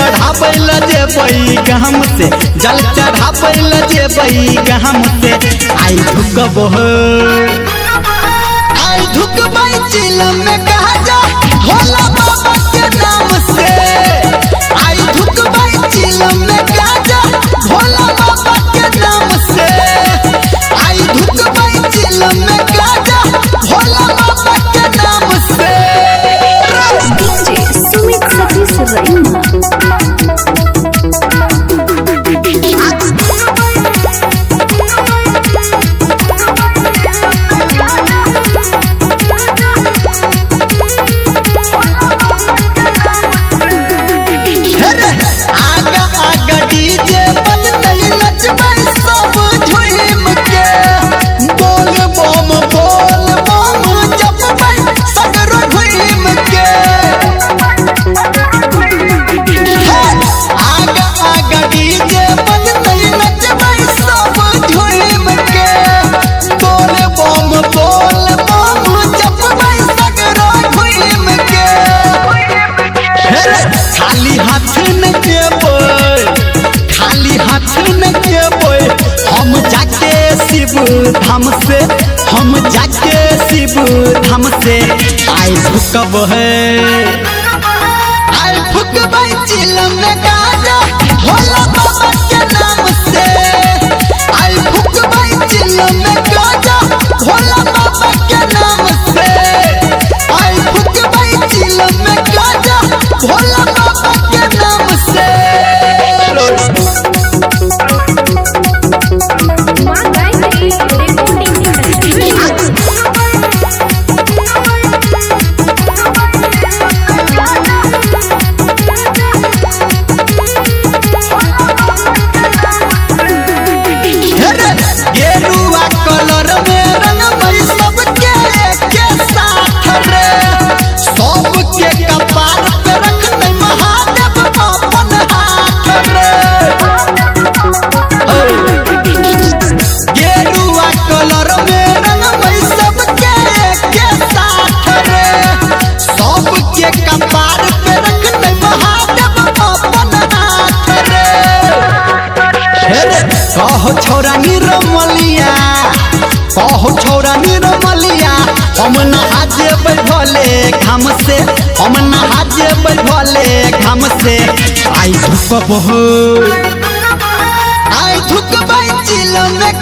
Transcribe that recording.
चढ़ाबैल जेबै गहम से, जल चढ़ाबैल जेबै गहम से। आई धुकबो आई धुकबै चिलम में गाजा भोला बाबा के नाम से। आई धुकबै चिलम में गाजा भोला बाबा के नाम से। आई धुकबै चिलम में गाजा भोला बाबा के नाम से। DJ Sumit Satish Raima। खाली हाथ न जेबै, खाली हाथ न जेबै, हम जाके शिव धाम से, हम जाके शिव धाम से। आई फुकब आई फुकबै चिलम में गाजा भोला बाबा के नाम से। आई फुकबै चिलम में गाजा भोला बाबा के नाम से। आई फुकबै चिलम में गाजा भोला बाबा के नाम से। गेरुआ कलर में रंगबै सबके एके साथ रे। सबके कपार पे रखबै महादेव अपन हाथ रे। गेरुआ कलर में रंगबै सबके एके साथ रे। सबके कपार पे रखबै महादेव अपन हाथ रे। कहो छोरा निरमलिया, कहो छोरा निरमलिया, हम नहा जेबै भोले घाम से, हम नहा जेबै भोले घाम से। आई धुकबो आई धुकबै चिलम में